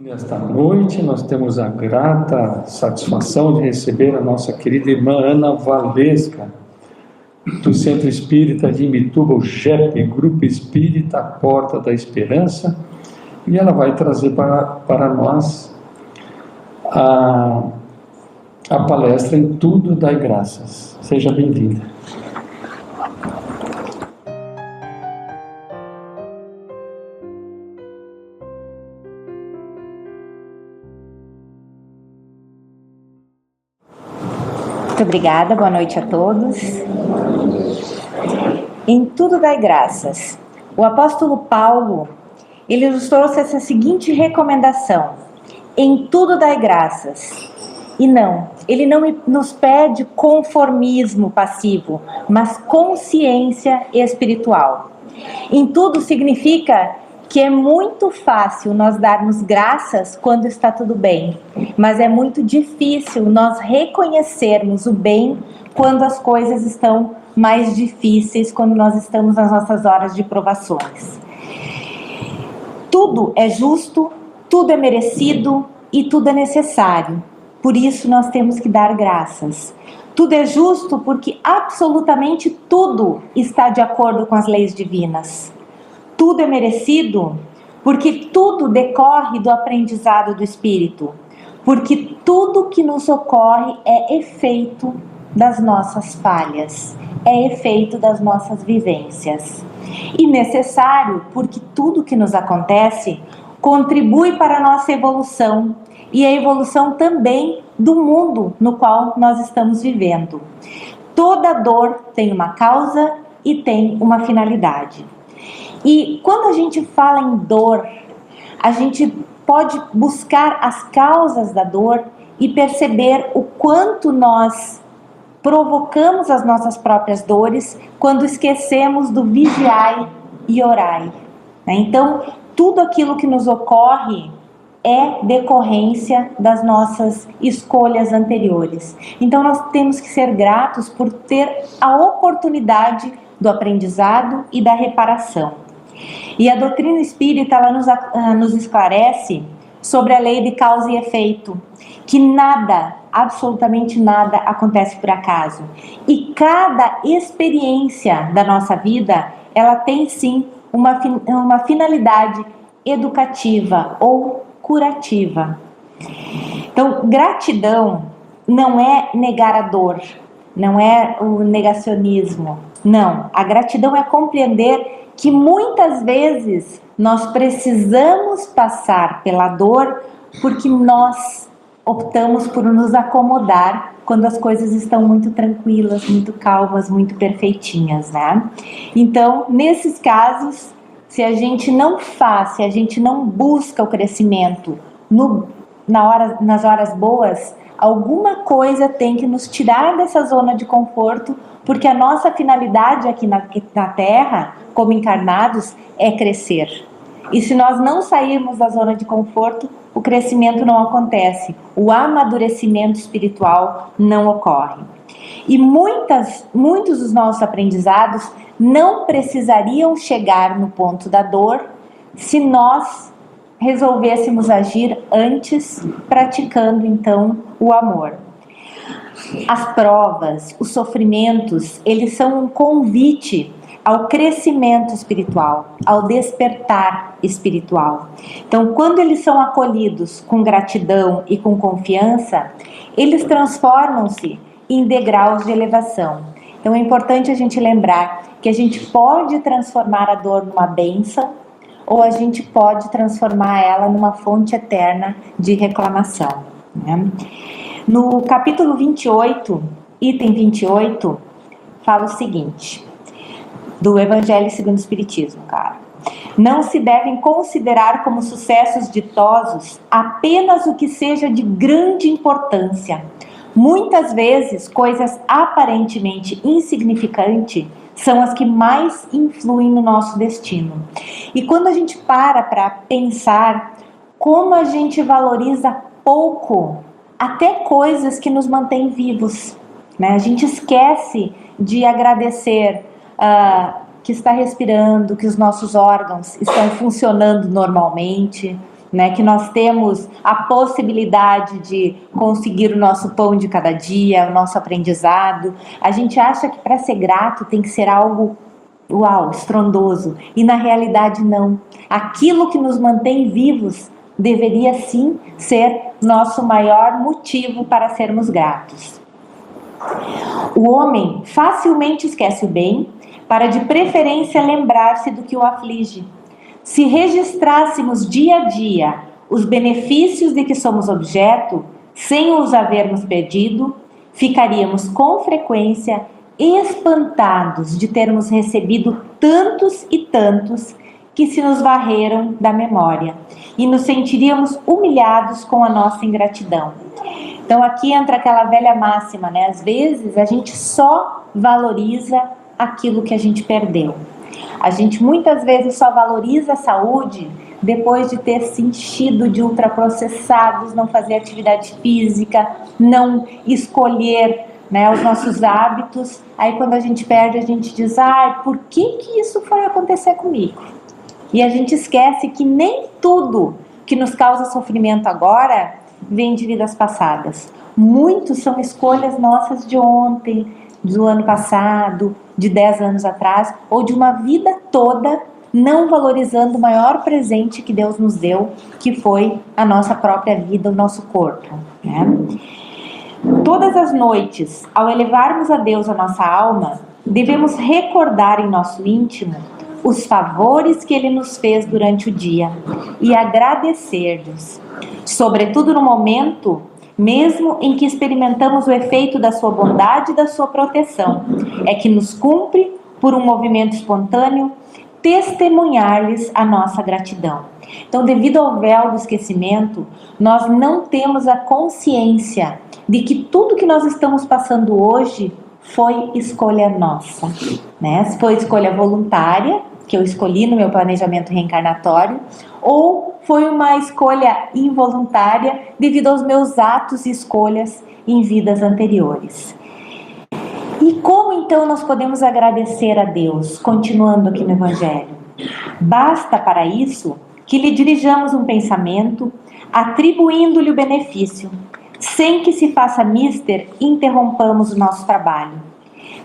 Nesta noite nós temos a grata satisfação de receber a nossa querida irmã Ana Valesca, do Centro Espírita de Imbituba, o GEP, Grupo Espírita Porta da Esperança, e ela vai trazer para nós a palestra Em Tudo Dai Graças. Seja bem-vinda. Muito obrigada, boa noite a todos. Em tudo dai graças. O apóstolo Paulo, ele nos trouxe essa seguinte recomendação: em tudo dai graças. E não, ele não nos pede conformismo passivo, mas consciência espiritual. Em tudo significa que é muito fácil nós darmos graças quando está tudo bem, mas é muito difícil nós reconhecermos o bem quando as coisas estão mais difíceis, quando nós estamos nas nossas horas de provações. Tudo é justo, tudo é merecido e tudo é necessário. Por isso nós temos que dar graças. Tudo é justo porque absolutamente tudo está de acordo com as leis divinas. Tudo é merecido porque tudo decorre do aprendizado do Espírito, porque tudo que nos ocorre é efeito das nossas falhas, é efeito das nossas vivências. E necessário porque tudo que nos acontece contribui para a nossa evolução e a evolução também do mundo no qual nós estamos vivendo. Toda dor tem uma causa e tem uma finalidade. E quando a gente fala em dor, a gente pode buscar as causas da dor e perceber o quanto nós provocamos as nossas próprias dores quando esquecemos do vigiai e orai. Então, tudo aquilo que nos ocorre é decorrência das nossas escolhas anteriores. Então, nós temos que ser gratos por ter a oportunidade do aprendizado e da reparação. E a doutrina espírita ela nos esclarece sobre a lei de causa e efeito, que nada, absolutamente nada acontece por acaso. E cada experiência da nossa vida, ela tem sim uma finalidade educativa ou curativa. Então, gratidão não é negar a dor, não é o negacionismo. Não, a gratidão é compreender que muitas vezes nós precisamos passar pela dor porque nós optamos por nos acomodar quando as coisas estão muito tranquilas, muito calmas, muito perfeitinhas, né? Então, nesses casos, se a gente não faz, se a gente não busca o crescimento nas horas boas, alguma coisa tem que nos tirar dessa zona de conforto, porque a nossa finalidade aqui na Terra, como encarnados, é crescer. E se nós não sairmos da zona de conforto, o crescimento não acontece, o amadurecimento espiritual não ocorre. E muitos dos nossos aprendizados não precisariam chegar no ponto da dor se nós resolvêssemos agir antes, praticando então o amor. As provas, os sofrimentos, eles são um convite ao crescimento espiritual, ao despertar espiritual. Então, quando eles são acolhidos com gratidão e com confiança, eles transformam-se em degraus de elevação. Então, é importante a gente lembrar que a gente pode transformar a dor numa bênção, ou a gente pode transformar ela numa fonte eterna de reclamação, né? No capítulo 28, item 28, fala o seguinte, do Evangelho segundo o Espiritismo, cara. Não se devem considerar como sucessos ditosos apenas o que seja de grande importância. Muitas vezes, coisas aparentemente insignificantes são as que mais influem no nosso destino. E quando a gente para pensar como a gente valoriza pouco até coisas que nos mantêm vivos, né? A gente esquece de agradecer que está respirando, que os nossos órgãos estão funcionando normalmente, né, que nós temos a possibilidade de conseguir o nosso pão de cada dia, o nosso aprendizado. A gente acha que para ser grato tem que ser algo, uau, estrondoso. E na realidade não. Aquilo que nos mantém vivos deveria sim ser nosso maior motivo para sermos gratos. O homem facilmente esquece o bem, para de preferência lembrar-se do que o aflige. Se registrássemos dia a dia os benefícios de que somos objeto, sem os havermos perdido, ficaríamos com frequência espantados de termos recebido tantos e tantos que se nos varreram da memória, e nos sentiríamos humilhados com a nossa ingratidão. Então aqui entra aquela velha máxima, né? Às vezes a gente só valoriza aquilo que a gente perdeu. A gente muitas vezes só valoriza a saúde depois de ter se enchido de ultraprocessados, não fazer atividade física, não escolher, né, os nossos hábitos. Aí quando a gente perde, a gente diz, por que isso foi acontecer comigo? E a gente esquece que nem tudo que nos causa sofrimento agora vem de vidas passadas. Muitos são escolhas nossas de ontem, do ano passado, de 10 anos atrás, ou de uma vida toda não valorizando o maior presente que Deus nos deu, que foi a nossa própria vida, o nosso corpo, né? Todas as noites, ao elevarmos a Deus a nossa alma, devemos recordar em nosso íntimo os favores que Ele nos fez durante o dia e agradecer-lhes, sobretudo no momento mesmo em que experimentamos o efeito da sua bondade e da sua proteção. É que nos cumpre, por um movimento espontâneo, testemunhar-lhes a nossa gratidão. Então, devido ao véu do esquecimento, nós não temos a consciência de que tudo que nós estamos passando hoje foi escolha nossa, né? Foi escolha voluntária, que eu escolhi no meu planejamento reencarnatório, ou foi uma escolha involuntária devido aos meus atos e escolhas em vidas anteriores. E como então nós podemos agradecer a Deus, continuando aqui no Evangelho? Basta para isso que lhe dirijamos um pensamento, atribuindo-lhe o benefício, sem que se faça mister, interrompamos o nosso trabalho.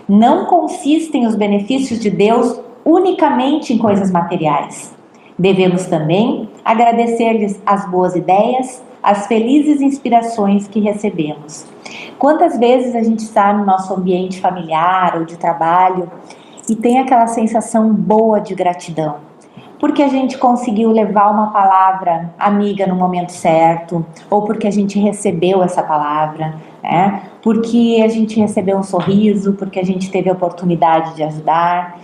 Não consistem os benefícios de Deus unicamente em coisas materiais. Devemos também agradecer-lhes as boas ideias, as felizes inspirações que recebemos. Quantas vezes a gente está no nosso ambiente familiar ou de trabalho e tem aquela sensação boa de gratidão, porque a gente conseguiu levar uma palavra amiga no momento certo, ou porque a gente recebeu essa palavra, né? Porque a gente recebeu um sorriso, porque a gente teve a oportunidade de ajudar.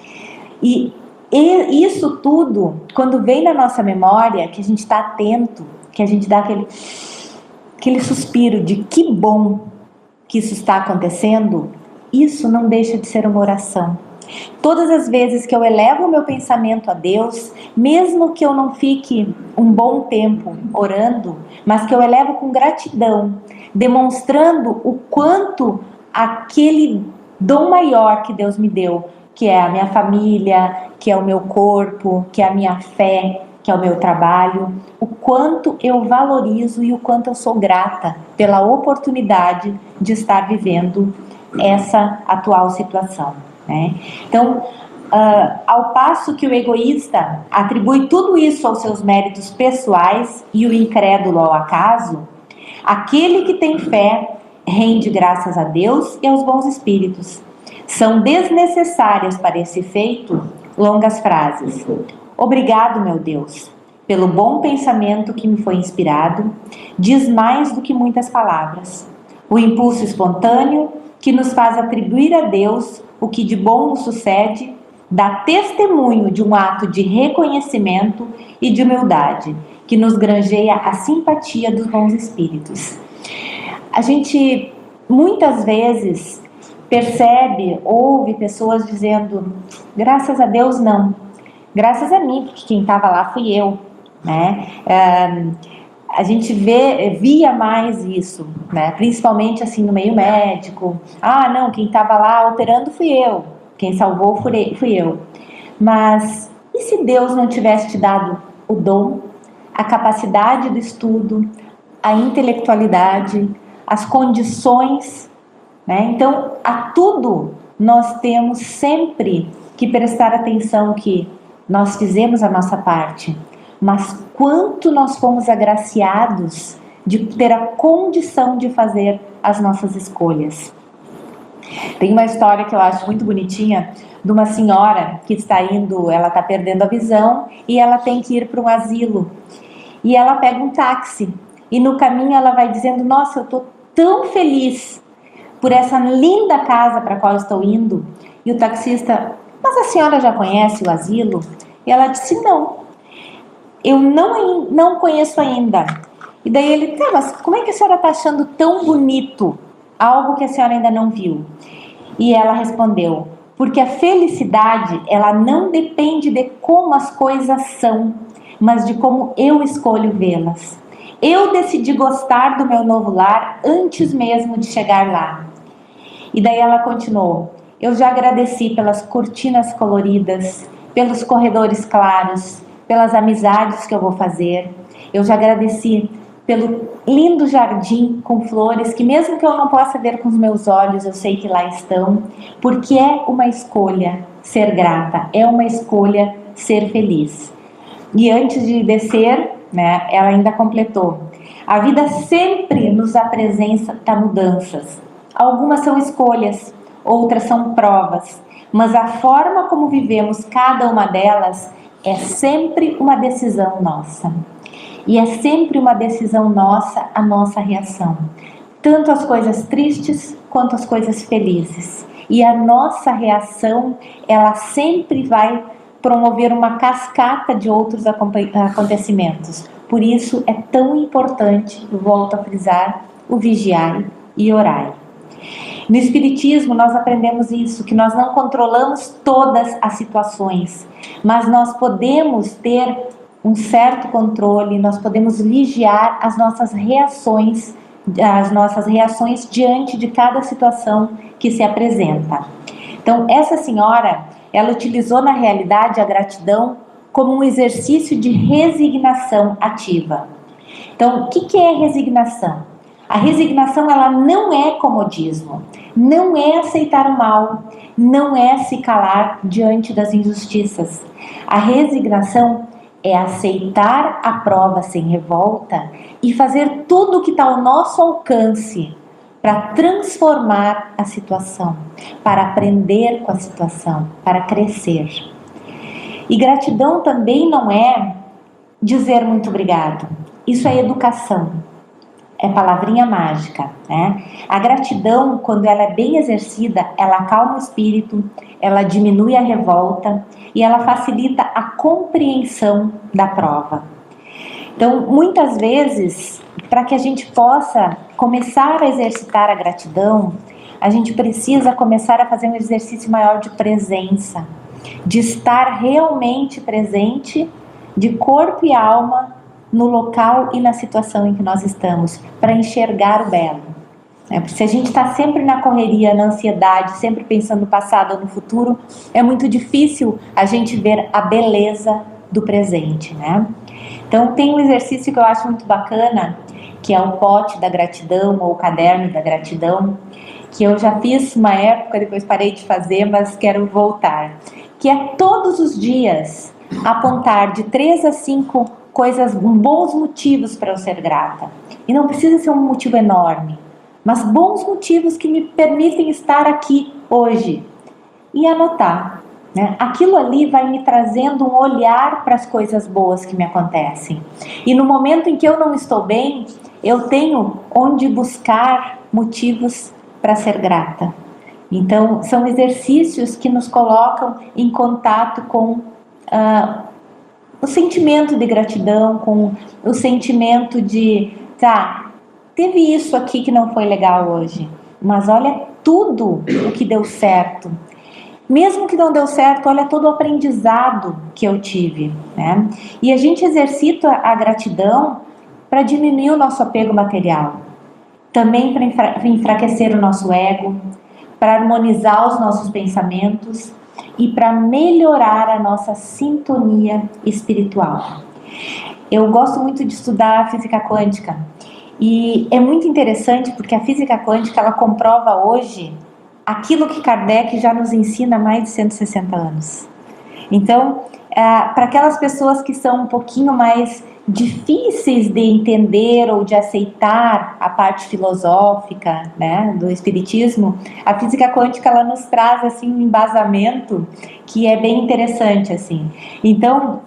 E isso tudo, quando vem na nossa memória, que a gente está atento, que a gente dá aquele suspiro de que bom que isso está acontecendo, isso não deixa de ser uma oração. Todas as vezes que eu elevo o meu pensamento a Deus, mesmo que eu não fique um bom tempo orando, mas que eu elevo com gratidão, demonstrando o quanto aquele dom maior que Deus me deu, que é a minha família, que é o meu corpo, que é a minha fé, que é o meu trabalho, o quanto eu valorizo e o quanto eu sou grata pela oportunidade de estar vivendo essa atual situação, né? Então, ao passo que o egoísta atribui tudo isso aos seus méritos pessoais e o incrédulo ao acaso, aquele que tem fé rende graças a Deus e aos bons espíritos. São desnecessárias para esse efeito longas frases. Obrigado, meu Deus, pelo bom pensamento que me foi inspirado, diz mais do que muitas palavras. O impulso espontâneo que nos faz atribuir a Deus o que de bom nos sucede, dá testemunho de um ato de reconhecimento e de humildade, que nos granjeia a simpatia dos bons espíritos. A gente muitas vezes percebe, ouve pessoas dizendo, graças a Deus não, graças a mim, porque quem estava lá fui eu, né? A gente via mais isso, né? Principalmente assim no meio médico. Não, quem estava lá operando fui eu, quem salvou fui eu. Mas e se Deus não tivesse te dado o dom, a capacidade do estudo, a intelectualidade, as condições, né? Então, a tudo nós temos sempre que prestar atenção que nós fizemos a nossa parte, mas quanto nós fomos agraciados de ter a condição de fazer as nossas escolhas. Tem uma história que eu acho muito bonitinha, de uma senhora que está indo, ela está perdendo a visão e ela tem que ir para um asilo. E ela pega um táxi e no caminho ela vai dizendo: nossa, eu estou tão feliz por essa linda casa para a qual eu estou indo. E o taxista: mas a senhora já conhece o asilo? E ela disse: não, eu não conheço ainda. E daí ele: tá, mas como é que a senhora está achando tão bonito algo que a senhora ainda não viu? E ela respondeu: porque a felicidade, ela não depende de como as coisas são, mas de como eu escolho vê-las. Eu decidi gostar do meu novo lar antes mesmo de chegar lá. E daí ela continuou: eu já agradeci pelas cortinas coloridas, pelos corredores claros, pelas amizades que eu vou fazer. Eu já agradeci pelo lindo jardim com flores que mesmo que eu não possa ver com os meus olhos, eu sei que lá estão, porque é uma escolha ser grata, é uma escolha ser feliz. E antes de descer, né, ela ainda completou: a vida sempre nos apresenta mudanças. Algumas são escolhas, outras são provas, mas a forma como vivemos cada uma delas é sempre uma decisão nossa. E é sempre uma decisão nossa a nossa reação, tanto as coisas tristes quanto as coisas felizes. E a nossa reação, ela sempre vai promover uma cascata de outros acontecimentos. Por isso é tão importante, volto a frisar, o vigiai e orai. No Espiritismo nós aprendemos isso, que nós não controlamos todas as situações, mas nós podemos ter um certo controle, nós podemos vigiar as nossas reações diante de cada situação que se apresenta. Então, essa senhora, ela utilizou na realidade a gratidão como um exercício de resignação ativa. Então, o que é resignação? A resignação, ela não é comodismo, não é aceitar o mal, não é se calar diante das injustiças. A resignação é aceitar a prova sem revolta e fazer tudo o que está ao nosso alcance para transformar a situação, para aprender com a situação, para crescer. E gratidão também não é dizer muito obrigado. Isso é educação, é palavrinha mágica, né? A gratidão, quando ela é bem exercida, ela acalma o espírito, ela diminui a revolta e ela facilita a compreensão da prova. Então, muitas vezes, para que a gente possa começar a exercitar a gratidão, a gente precisa começar a fazer um exercício maior de presença, de estar realmente presente, de corpo e alma, no local e na situação em que nós estamos, para enxergar o belo. Porque se a gente está sempre na correria, na ansiedade, sempre pensando no passado ou no futuro, é muito difícil a gente ver a beleza do presente, né? Então tem um exercício que eu acho muito bacana, que é o pote da gratidão ou o caderno da gratidão, que eu já fiz uma época, depois parei de fazer, mas quero voltar, que é todos os dias apontar de 3 a 5 coisas, bons motivos para eu ser grata. E não precisa ser um motivo enorme, mas bons motivos que me permitem estar aqui hoje. E anotar, né? Aquilo ali vai me trazendo um olhar para as coisas boas que me acontecem. E no momento em que eu não estou bem, eu tenho onde buscar motivos para ser grata. Então, são exercícios que nos colocam em contato com o sentimento de gratidão, com o sentimento de, teve isso aqui que não foi legal hoje, mas olha tudo o que deu certo. Mesmo que não deu certo, olha todo o aprendizado que eu tive, né? E a gente exercita a gratidão para diminuir o nosso apego material, também para enfraquecer o nosso ego, para harmonizar os nossos pensamentos e para melhorar a nossa sintonia espiritual. Eu gosto muito de estudar a física quântica. E é muito interessante porque a física quântica, ela comprova hoje aquilo que Kardec já nos ensina há mais de 160 anos. Então, para aquelas pessoas que são um pouquinho mais difíceis de entender ou de aceitar a parte filosófica, né, do espiritismo, a física quântica, ela nos traz assim um embasamento que é bem interessante, assim. Então,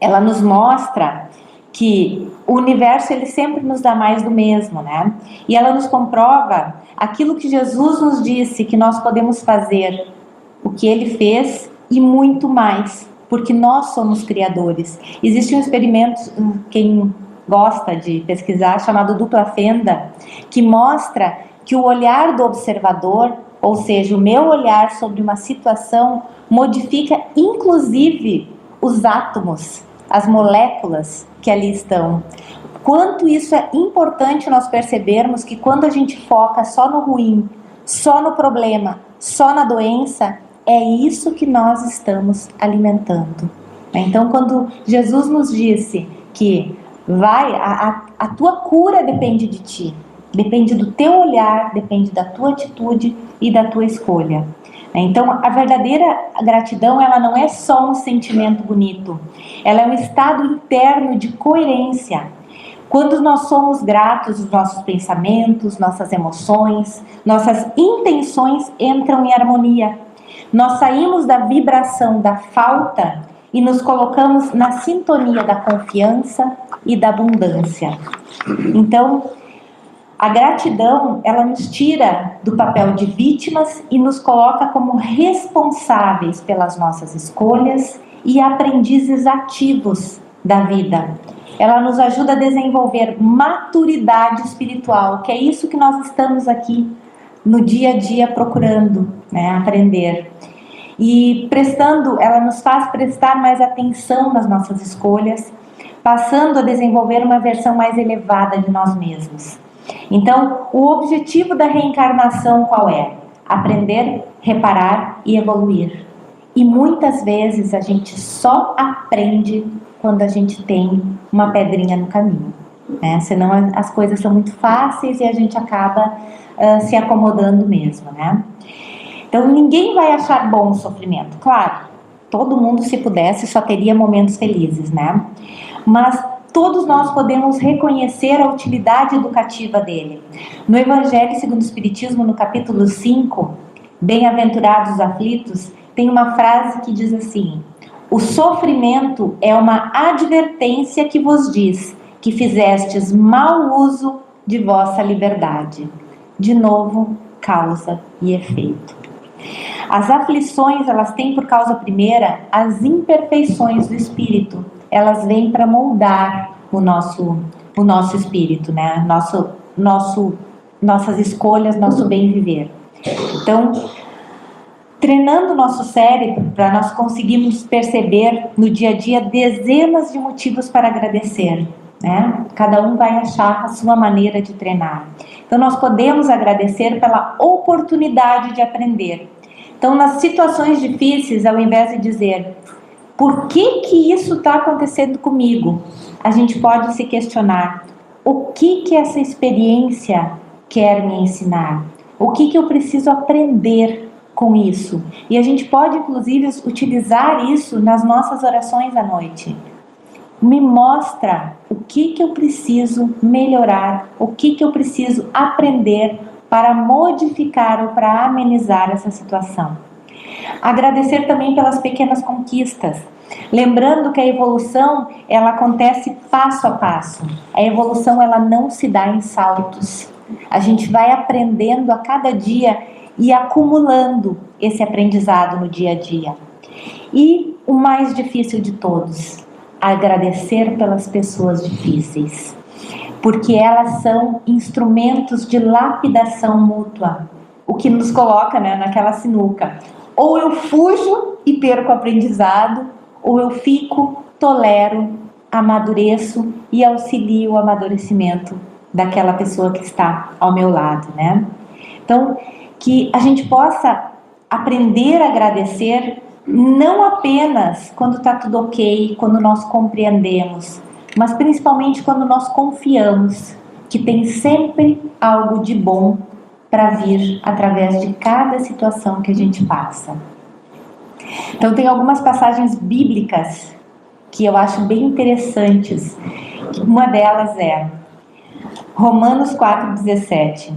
ela nos mostra que o universo, ele sempre nos dá mais do mesmo, né? E ela nos comprova aquilo que Jesus nos disse, que nós podemos fazer, o que ele fez e muito mais, porque nós somos criadores. Existe um experimento, quem gosta de pesquisar, chamado dupla fenda, que mostra que o olhar do observador, ou seja, o meu olhar sobre uma situação, modifica inclusive os átomos, as moléculas que ali estão. Quanto isso é importante nós percebermos que quando a gente foca só no ruim, só no problema, só na doença, é isso que nós estamos alimentando. Então, quando Jesus nos disse que a tua cura depende de ti, depende do teu olhar, depende da tua atitude e da tua escolha. Então, a verdadeira gratidão, ela não é só um sentimento bonito, ela é um estado interno de coerência. Quando nós somos gratos, os nossos pensamentos, nossas emoções, nossas intenções entram em harmonia. Nós saímos da vibração da falta e nos colocamos na sintonia da confiança e da abundância. Então, a gratidão, ela nos tira do papel de vítimas e nos coloca como responsáveis pelas nossas escolhas e aprendizes ativos da vida. Ela nos ajuda a desenvolver maturidade espiritual, que é isso que nós estamos aqui no dia a dia procurando, né, aprender. E ela nos faz prestar mais atenção nas nossas escolhas, passando a desenvolver uma versão mais elevada de nós mesmos. Então, o objetivo da reencarnação qual é? Aprender, reparar e evoluir. E muitas vezes a gente só aprende quando a gente tem uma pedrinha no caminho, né? Senão as coisas são muito fáceis e a gente acaba se acomodando mesmo, né? Então, ninguém vai achar bom o sofrimento. Claro, todo mundo, se pudesse, só teria momentos felizes, né? Mas todos nós podemos reconhecer a utilidade educativa dele. No Evangelho segundo o Espiritismo, no capítulo 5, Bem-aventurados os aflitos, tem uma frase que diz assim: o sofrimento é uma advertência que vos diz que fizestes mau uso de vossa liberdade. De novo, causa e efeito. As aflições, elas têm por causa primeira as imperfeições do espírito. Elas vêm para moldar o nosso espírito, né? Nossas escolhas, nosso bem viver. Então, treinando o nosso cérebro para nós conseguirmos perceber no dia a dia dezenas de motivos para agradecer, né? Cada um vai achar a sua maneira de treinar. Então, nós podemos agradecer pela oportunidade de aprender. Então, nas situações difíceis, ao invés de dizer por que isso está acontecendo comigo, a gente pode se questionar: o que essa experiência quer me ensinar? O que eu preciso aprender com isso? E a gente pode, inclusive, utilizar isso nas nossas orações à noite. Me mostra o que eu preciso melhorar, o que eu preciso aprender para modificar ou para amenizar essa situação. Agradecer também pelas pequenas conquistas. Lembrando que a evolução, ela acontece passo a passo. A evolução, ela não se dá em saltos. A gente vai aprendendo a cada dia e acumulando esse aprendizado no dia a dia. E o mais difícil de todos, agradecer pelas pessoas difíceis, porque elas são instrumentos de lapidação mútua, o que nos coloca, né, naquela sinuca. Ou eu fujo e perco o aprendizado, ou eu fico, tolero, amadureço e auxilio o amadurecimento daquela pessoa que está ao meu lado, né? Então, que a gente possa aprender a agradecer não apenas quando está tudo ok, quando nós compreendemos, mas principalmente quando nós confiamos que tem sempre algo de bom para vir através de cada situação que a gente passa. Então tem algumas passagens bíblicas que eu acho bem interessantes. Uma delas é Romanos 4,17.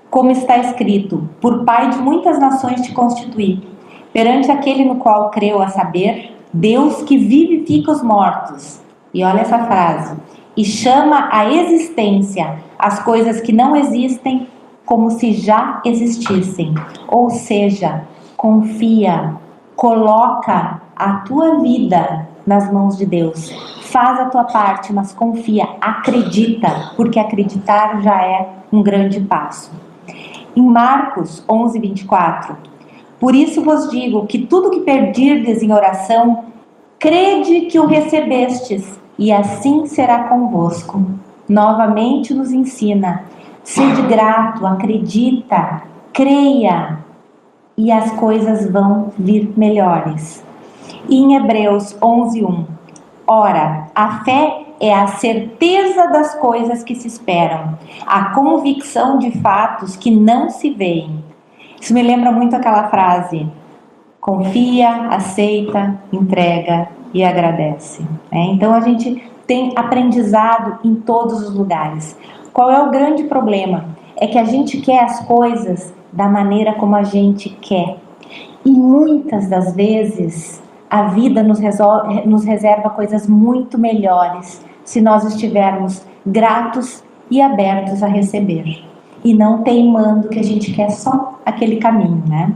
Como está escrito, por Pai de muitas nações te constituí, perante aquele no qual creu, a saber, Deus que vivifica os mortos. E olha essa frase. E chama à existência as coisas que não existem como se já existissem. Ou seja, confia, coloca a tua vida nas mãos de Deus. Faz a tua parte, mas confia, acredita, porque acreditar já é um grande passo. Em Marcos 11:24, por isso vos digo que tudo que pedirdes em oração, crede que o recebestes, e assim será convosco. Novamente nos ensina, sede grato, acredita, creia, e as coisas vão vir melhores. E em Hebreus 11:1, ora, a fé é a certeza das coisas que se esperam, a convicção de fatos que não se veem. Isso me lembra muito aquela frase, confia, aceita, entrega e agradece. Então a gente tem aprendizado em todos os lugares. Qual é o grande problema? É que a gente quer as coisas da maneira como a gente quer. E muitas das vezes a vida nos reserva coisas muito melhores se nós estivermos gratos e abertos a receber. E não teimando que a gente quer só aquele caminho, né?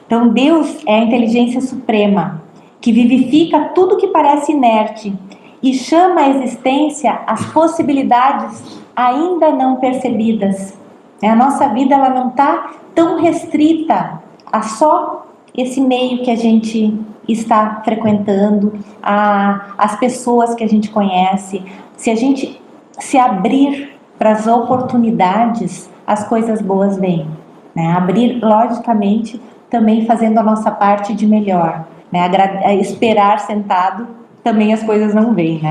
Então Deus é a inteligência suprema, que vivifica tudo que parece inerte e chama à existência as possibilidades ainda não percebidas. A nossa vida ela não está tão restrita a só esse meio que a gente está frequentando, as pessoas que a gente conhece. Se a gente se abrir para as oportunidades, as coisas boas vêm. Abrir, logicamente, também fazendo a nossa parte de melhor. Esperar sentado, também as coisas não vêm.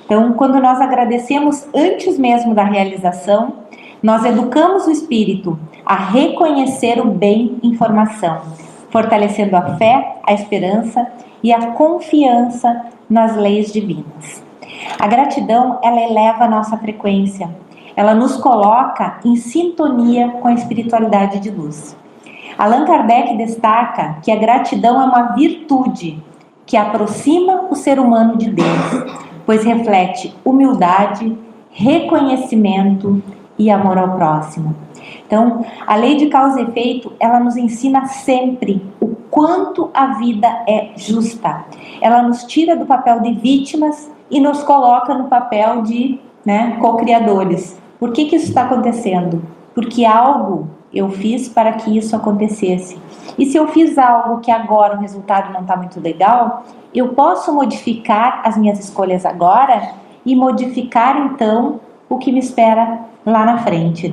Então, quando nós agradecemos antes mesmo da realização, nós educamos o espírito a reconhecer o bem em formação, fortalecendo a fé, a esperança e a confiança nas leis divinas. A gratidão, ela eleva a nossa frequência, ela nos coloca em sintonia com a espiritualidade de luz. Allan Kardec destaca que a gratidão é uma virtude que aproxima o ser humano de Deus, pois reflete humildade, reconhecimento e amor ao próximo. Então, a lei de causa e efeito, ela nos ensina sempre o quanto a vida é justa. Ela nos tira do papel de vítimas e nos coloca no papel de co-criadores. Por que isso está acontecendo? Porque algo eu fiz para que isso acontecesse. E se eu fiz algo que agora o resultado não está muito legal, eu posso modificar as minhas escolhas agora e modificar então o que me espera lá na frente,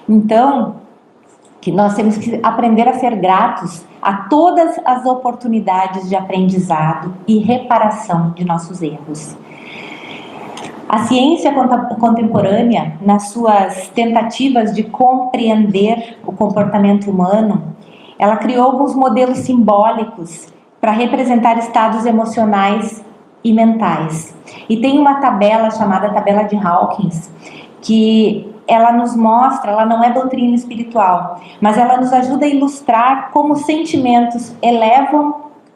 Então, que nós temos que aprender a ser gratos a todas as oportunidades de aprendizado e reparação de nossos erros. A ciência contemporânea, nas suas tentativas de compreender o comportamento humano, ela criou alguns modelos simbólicos para representar estados emocionais e mentais. E tem uma tabela chamada tabela de Hawkins, que ela nos mostra, ela não é doutrina espiritual, mas ela nos ajuda a ilustrar como sentimentos elevam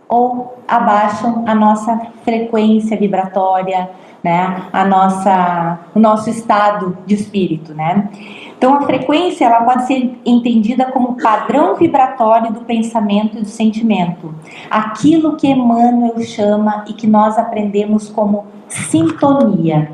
ou abaixam a nossa frequência vibratória, o nosso estado de espírito, Então a frequência ela pode ser entendida como padrão vibratório do pensamento e do sentimento, aquilo que Emmanuel chama e que nós aprendemos como sintonia,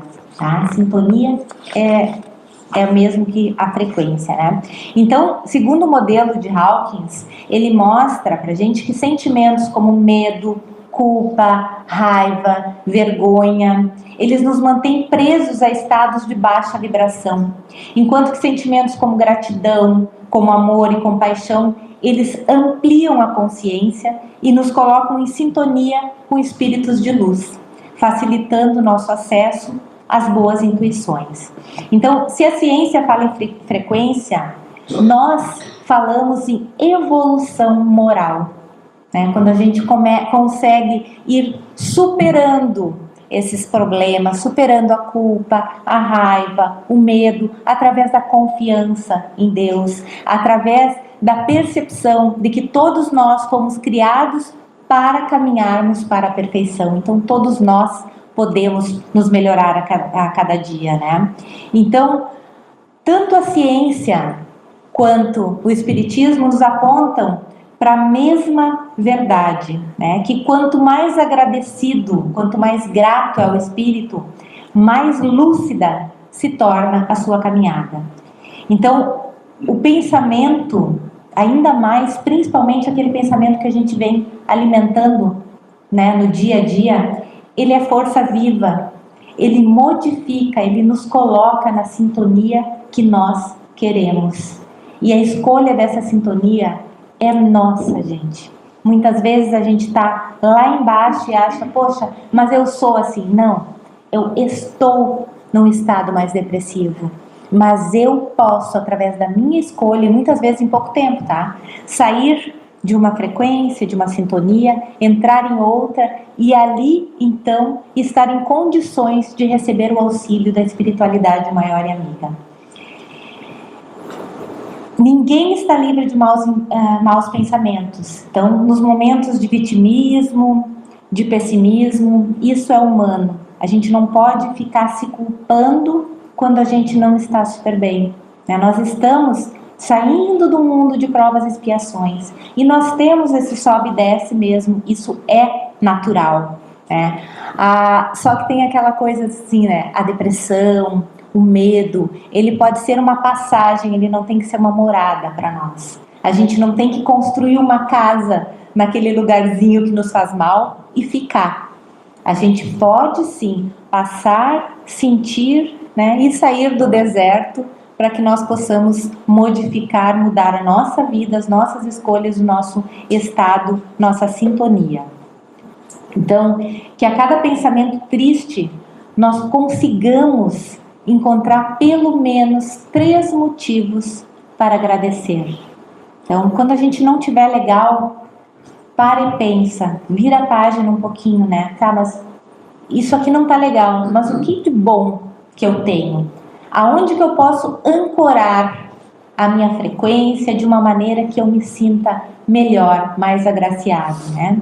Sintonia é o mesmo que a frequência, Então, segundo o modelo de Hawkins, ele mostra pra gente que sentimentos como medo, culpa, raiva, vergonha, eles nos mantêm presos a estados de baixa vibração, enquanto que sentimentos como gratidão, como amor e compaixão, eles ampliam a consciência e nos colocam em sintonia com espíritos de luz, facilitando o nosso acesso às boas intuições. Então, se a ciência fala em frequência, nós falamos em evolução moral, né? Quando a gente consegue ir superando esses problemas, superando a culpa, a raiva, o medo, através da confiança em Deus, através da percepção de que todos nós fomos criados para caminharmos para a perfeição. Então, todos nós podemos nos melhorar a cada dia, né? Então, tanto a ciência quanto o Espiritismo nos apontam para a mesma verdade, né? Que quanto mais agradecido, quanto mais grato é o espírito, mais lúcida se torna a sua caminhada. Então, o pensamento, ainda mais, principalmente aquele pensamento que a gente vem alimentando, né, no dia a dia, ele é força viva, ele modifica, ele nos coloca na sintonia que nós queremos. E a escolha dessa sintonia é nossa, gente. Muitas vezes a gente está lá embaixo e acha, poxa, mas eu sou assim. Não, eu estou num estado mais depressivo. Mas eu posso, através da minha escolha, muitas vezes em pouco tempo, tá? Sair de uma frequência, de uma sintonia, entrar em outra e ali, então, estar em condições de receber o auxílio da espiritualidade maior e amiga. Ninguém está livre de maus pensamentos. Então, nos momentos de vitimismo, de pessimismo, isso é humano. A gente não pode ficar se culpando quando a gente não está super bem, né? Nós estamos saindo do mundo de provas e expiações. E nós temos esse sobe e desce mesmo. Isso é natural, né? Só que tem aquela coisa assim, né? A depressão, o medo, ele pode ser uma passagem, ele não tem que ser uma morada para nós. A gente não tem que construir uma casa naquele lugarzinho que nos faz mal e ficar. A gente pode sim passar, sentir, né, e sair do deserto para que nós possamos modificar, mudar a nossa vida, as nossas escolhas, o nosso estado, nossa sintonia. Então, que a cada pensamento triste nós consigamos encontrar pelo menos 3 motivos para agradecer. Então, quando a gente não estiver legal, para e pensa, vira a página um pouquinho, né? Tá, mas isso aqui não tá legal, mas o que de bom que eu tenho? Aonde que eu posso ancorar a minha frequência de uma maneira que eu me sinta melhor, mais agraciado, né?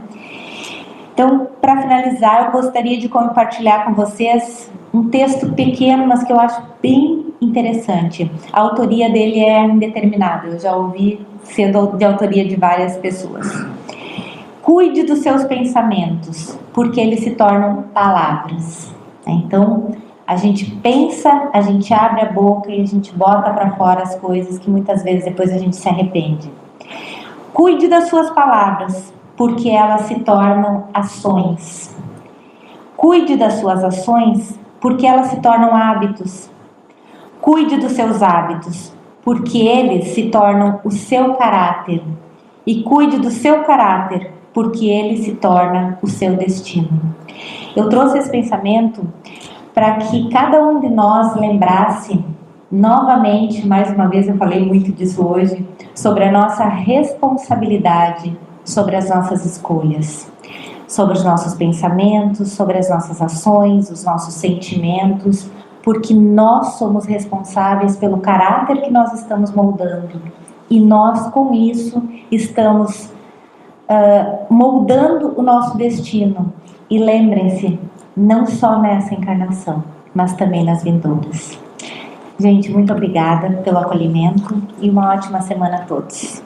Então, para finalizar, eu gostaria de compartilhar com vocês um texto pequeno, mas que eu acho bem interessante. A autoria dele é indeterminada, eu já ouvi sendo de autoria de várias pessoas. Cuide dos seus pensamentos, porque eles se tornam palavras. Então, a gente pensa, a gente abre a boca e a gente bota para fora as coisas que muitas vezes depois a gente se arrepende. Cuide das suas palavras, porque elas se tornam ações. Cuide das suas ações, porque elas se tornam hábitos. Cuide dos seus hábitos, porque eles se tornam o seu caráter. E cuide do seu caráter, porque ele se torna o seu destino. Eu trouxe esse pensamento para que cada um de nós lembrasse novamente, mais uma vez eu falei muito disso hoje, sobre a nossa responsabilidade, sobre as nossas escolhas, sobre os nossos pensamentos, sobre as nossas ações, os nossos sentimentos, porque nós somos responsáveis pelo caráter que nós estamos moldando e nós com isso estamos moldando o nosso destino. E lembrem-se, não só nessa encarnação, mas também nas vindouras. Gente, muito obrigada pelo acolhimento e uma ótima semana a todos.